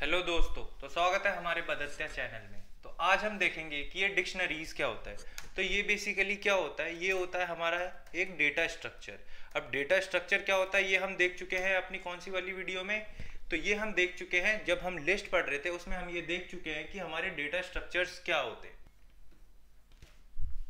Hello दोस्तों, तो स्वागत है हमारे बदत्या चैनल में। तो आज हम देखेंगे कि ये डिक्शनरीज क्या होता है। तो ये बेसिकली क्या होता है, ये होता है हमारा एक डेटा स्ट्रक्चर। अब डेटा स्ट्रक्चर क्या होता है ये हम देख चुके हैं अपनी कौन सी वाली वीडियो में। तो ये हम देख चुके हैं जब हम लिस्ट पढ़ रहे थे, उसमें हम ये देख चुके हैं कि हमारे डेटा स्ट्रक्चर्स क्या होते हैं।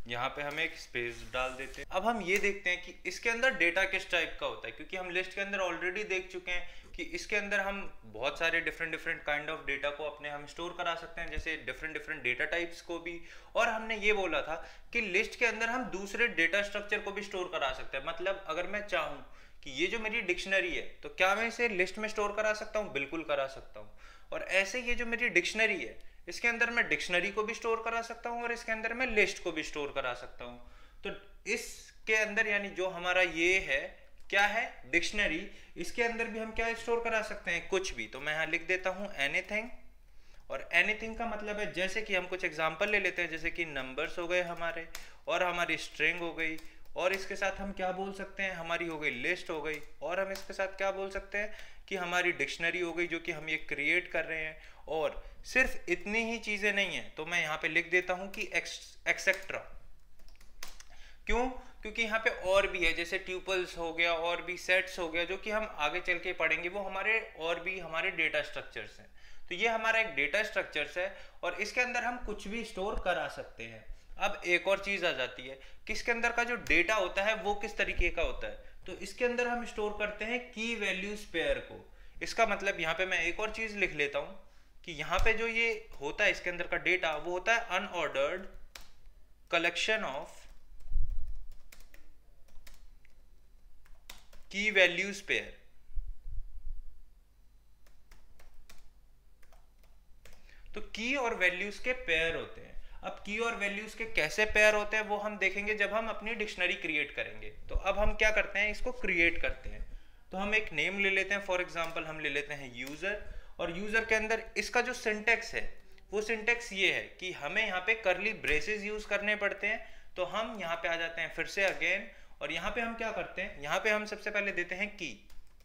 यहाँ पे हम एक स्पेस डाल देते हैं। अब हम ये देखते हैं कि इसके अंदर डेटा किस टाइप का होता है, क्योंकि हम लिस्ट के अंदर ऑलरेडी देख चुके हैं कि इसके अंदर हम बहुत सारे डिफरेंट काइंड ऑफ डेटा को अपने हम स्टोर करा सकते हैं, जैसे डिफरेंट डेटा टाइप्स को भी। और हमने ये बोला था कि लिस्ट के अंदर हम दूसरे डेटा स्ट्रक्चर को भी स्टोर करा सकते हैं। मतलब अगर मैं चाहूँ कि ये जो मेरी डिक्शनरी है, तो क्या मैं इसे लिस्ट में स्टोर करा सकता हूँ? बिल्कुल करा सकता हूँ। और ऐसे ये जो मेरी डिक्शनरी है, इसके अंदर मैं डिक्शनरी को भी स्टोर करा सकता हूँ और इसके अंदर मैं लिस्ट को भी स्टोर करा सकता हूँ। तो इसके अंदर यानी जो हमारा ये है क्या है, डिक्शनरी, इसके अंदर भी हम क्या स्टोर करा सकते हैं? कुछ भी। तो मैं यहाँ लिख देता हूँ एनीथिंग। और एनीथिंग का मतलब है, जैसे कि हम कुछ एग्जांपल ले लेते हैं, जैसे कि नंबर्स हो गए हमारे, और हमारी स्ट्रिंग हो गई, और इसके साथ हम क्या बोल सकते हैं, हमारी हो गई लिस्ट हो गई, और हम इसके साथ क्या बोल सकते हैं कि हमारी डिक्शनरी हो गई जो कि हम ये क्रिएट कर रहे हैं। और सिर्फ इतनी ही चीजें नहीं है, तो मैं यहाँ पे लिख देता हूँ कि एक्सेट्रा। क्यों? क्योंकि यहाँ पे और भी है, जैसे ट्यूपल्स हो गया और भी सेट्स हो गया, जो कि हम आगे चल के पढ़ेंगे, वो हमारे और भी हमारे डेटा स्ट्रक्चर्स हैं। तो ये हमारा एक डेटा स्ट्रक्चर्स है और इसके अंदर हम कुछ भी स्टोर करा सकते हैं। अब एक और चीज आ जाती है कि इसके अंदर का जो डेटा होता है वो किस तरीके का होता है। तो इसके अंदर हम स्टोर करते हैं की वैल्यूज पेयर को। इसका मतलब यहाँ पे मैं एक और चीज लिख लेता हूँ कि यहाँ पे जो ये होता है इसके अंदर का डेटा, वो होता है अनऑर्डर्ड कलेक्शन ऑफ की वैल्यूज पेयर। तो की और वैल्यूज के पेयर होते हैं। अब की और वैल्यूज के कैसे पेयर होते हैं वो हम देखेंगे जब हम अपनी डिक्शनरी क्रिएट करेंगे। तो अब हम क्या करते हैं, इसको क्रिएट करते हैं। तो हम एक नेम ले लेते हैं, फॉर एग्जांपल हम ले लेते हैं यूजर। और यूजर के अंदर इसका जो सिंटेक्स है, वो सिंटेक्स ये है कि हमें यहाँ पे करली ब्रेसेस यूज करने पड़ते हैं। तो हम यहाँ पे आ जाते हैं फिर से अगेन, और यहाँ पे हम क्या करते हैं, यहाँ पे हम सबसे पहले देते हैं की।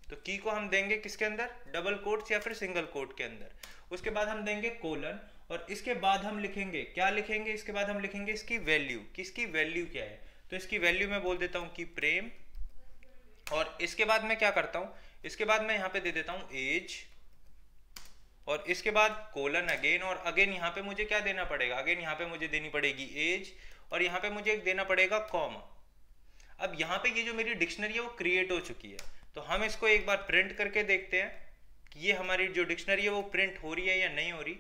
तो की को हम देंगे किसके अंदर, डबल कोट्स या फिर सिंगल कोट के अंदर। उसके बाद हम देंगे कोलन, और इसके बाद हम लिखेंगे, क्या लिखेंगे, इसके बाद हम लिखेंगे इसकी वैल्यू, किसकी वैल्यू क्या है। तो इसकी वैल्यू मैं बोल देता हूँ कि प्रेम। और इसके बाद मैं क्या करता हूँ, इसके बाद मैं यहाँ पे दे देता हूँ एज, और इसके बाद कोलन अगेन, और अगेन यहाँ पे मुझे क्या देना पड़ेगा, अगेन यहाँ पे मुझे देनी पड़ेगी एज, और यहाँ पे मुझे एक देना पड़ेगा कॉमा। अब यहाँ पे ये जो मेरी डिक्शनरी है वो क्रिएट हो चुकी है। तो हम इसको एक बार प्रिंट करके देखते हैं कि ये हमारी जो डिक्शनरी है वो प्रिंट हो रही है या नहीं हो रही।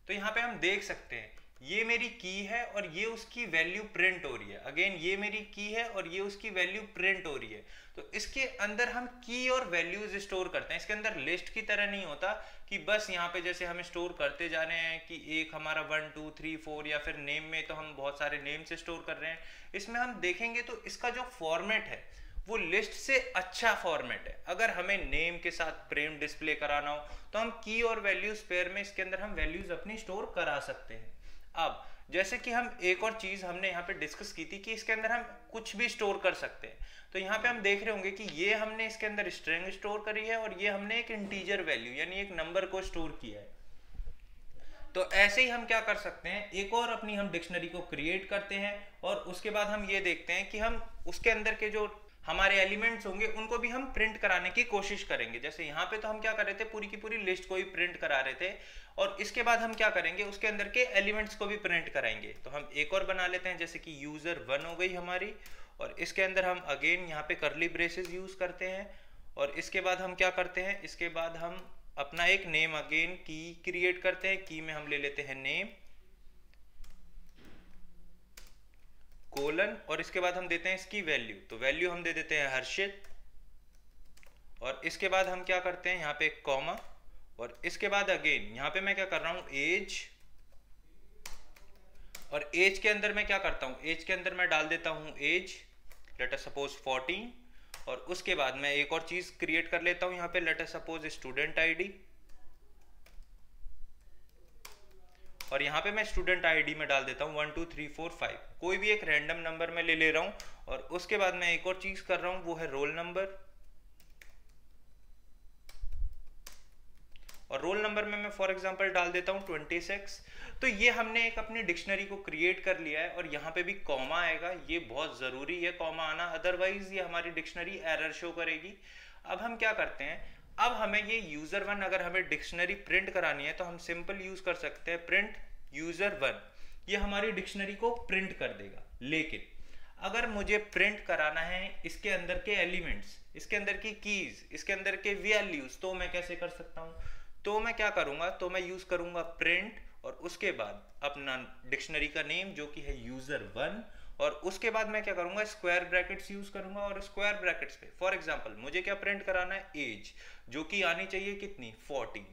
तो यहाँ पे हम देख सकते हैं ये मेरी की है और ये उसकी वैल्यू प्रिंट हो रही है। अगेन ये मेरी की है और ये उसकी वैल्यू प्रिंट हो रही है। तो इसके अंदर हम की और वैल्यूज स्टोर करते हैं। इसके अंदर लिस्ट की तरह नहीं होता कि बस यहाँ पे जैसे हम स्टोर करते जा रहे हैं कि एक हमारा 1 2 3 4, या फिर नेम में तो हम बहुत सारे नेम से स्टोर कर रहे हैं। इसमें हम देखेंगे तो इसका जो फॉर्मेट है वो लिस्ट से अच्छा फॉर्मेट है। अगर हमें नेम के साथ प्रेम डिस्प्ले कराना हो तो हम की और वैल्यूज पेयर में इसके अंदर हम वैल्यूज अपनी स्टोर करा सकते हैं। अब जैसे कि हम एक और चीज हमने यहाँ पे डिस्कस की थी कि इसके अंदर हम कुछ भी स्टोर कर सकते हैं। तो यहाँ पे हम देख रहे होंगे कि ये हमने इसके अंदर स्ट्रिंग स्टोर करी है और ये हमने एक इंटीजर वैल्यू यानी एक नंबर को स्टोर किया है। तो ऐसे ही हम क्या कर सकते हैं, एक और अपनी हम डिक्शनरी को क्रिएट करते हैं और उसके बाद हम ये देखते हैं कि हम उसके अंदर के जो हमारे एलिमेंट्स होंगे उनको भी हम प्रिंट कराने की कोशिश करेंगे। जैसे यहाँ पे तो हम क्या कर रहे थे, पूरी की पूरी लिस्ट को ही प्रिंट करा रहे थे, और इसके बाद हम क्या करेंगे, उसके अंदर के एलिमेंट्स को भी प्रिंट कराएंगे। तो हम एक और बना लेते हैं, जैसे कि यूजर 1 हो गई हमारी, और इसके अंदर हम अगेन यहाँ पे करली ब्रेसेस यूज करते हैं। और इसके बाद हम क्या करते हैं, इसके बाद हम अपना एक नेम अगेन की क्रिएट करते हैं। की में हम ले लेते हैं नेम कोलन, और इसके बाद हम देते हैं इसकी वैल्यू। तो वैल्यू हम दे देते हैं हर्षित, और इसके बाद हम क्या करते हैं, यहाँ पे एक कॉमा, और इसके बाद अगेन यहाँ पे मैं क्या कर रहा हूँ एज, और एज के अंदर मैं क्या करता हूँ, एज के अंदर मैं डाल देता हूँ एज, लेट अस सपोज 14। और उसके बाद मैं एक और चीज क्रिएट कर लेता हूँ यहाँ पे, let us suppose student ID, और यहाँ पे मैं स्टूडेंट आईडी में डाल देता हूँ 1 2 3 4 5, कोई भी एक रैंडम नंबर में ले रहा हूँ। और उसके बाद मैं एक और चीज कर रहा हूँ, वो है रोल नंबर, और रोल नंबर में मैं फॉर एग्जांपल डाल देता हूँ 26। तो ये हमने एक अपनी डिक्शनरी को क्रिएट कर लिया है और यहाँ पे भी कॉमा आएगा, ये बहुत ज़रूरी है कॉमा आना, अदरवाइज ये हमारी डिक्शनरी एरर शो करेगी। अब हम क्या करते हैं, अब हमें ये user1 अगर हमें डिक्शनरी प्रिंट करानी है तो हम सिंपल यूज कर सकते हैं प्रिंट user1, ये हमारी डिक्शनरी को प्रिंट कर देगा। लेकिन अगर मुझे प्रिंट कराना है इसके अंदर के एलिमेंट्स, इसके अंदर की कीज, इसके अंदर के वैल्यूज, तो मैं कैसे कर सकता हूँ, तो मैं क्या करूंगा, तो मैं यूज करूंगा प्रिंट और उसके बाद अपना डिक्शनरी का नेम जो कि है user1, और उसके बाद मैं क्या करूंगा, स्क्वायर ब्रैकेट्स यूज करूंगा और स्क्वायर ब्रैकेट्स पे फॉर एग्जांपल मुझे क्या प्रिंट कराना है, एज, जो कि आनी चाहिए कितनी, 14।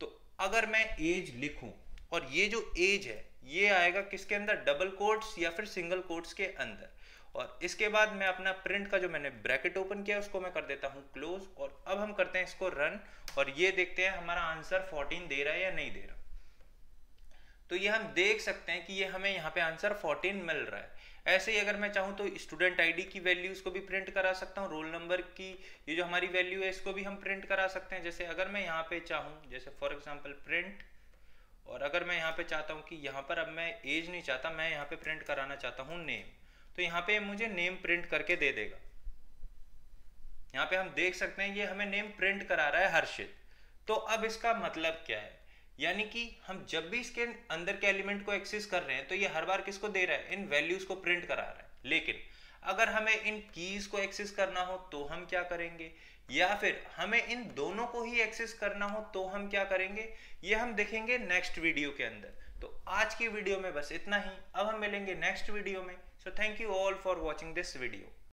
तो अगर मैं एज लिखूं और ये जो एज है ये आएगा किसके अंदर, डबल कोट्स या फिर सिंगल कोट्स के अंदर, और इसके बाद मैं अपना प्रिंट का जो मैंने ब्रैकेट ओपन किया उसको मैं कर देता हूँ क्लोज, और अब हम करते हैं इसको रन और ये देखते हैं हमारा आंसर 14 दे रहा है या नहीं दे रहा। तो ये हम देख सकते हैं कि ये हमें यहाँ पे आंसर 14 मिल रहा है। ऐसे ही अगर मैं चाहूँ तो स्टूडेंट आईडी की वैल्यूज को भी प्रिंट करा सकता हूँ, रोल नंबर की ये जो हमारी वैल्यू है इसको भी हम प्रिंट करा सकते हैं। जैसे अगर मैं यहाँ पे चाहूँ, जैसे फॉर एग्जांपल प्रिंट, और अगर मैं यहाँ पे चाहता हूँ कि यहाँ पर अब मैं एज नहीं चाहता, मैं यहाँ पे प्रिंट कराना चाहता हूँ नेम, तो यहाँ पे मुझे नेम प्रिंट करके दे देगा। यहाँ पे हम देख सकते हैं ये हमें नेम प्रिंट करा रहा है हर्षित। तो अब इसका मतलब क्या है, यानी कि हम जब भी इसके अंदर के एलिमेंट को एक्सेस कर रहे हैं तो ये हर बार किसको दे रहा है, इन वैल्यूज को प्रिंट करा रहा है। लेकिन अगर हमें इन कीज को एक्सेस करना हो तो हम क्या करेंगे, या फिर हमें इन दोनों को ही एक्सेस करना हो तो हम क्या करेंगे, ये हम देखेंगे नेक्स्ट वीडियो के अंदर। तो आज की वीडियो में बस इतना ही, अब हम मिलेंगे नेक्स्ट वीडियो में। So thank you all for watching this video.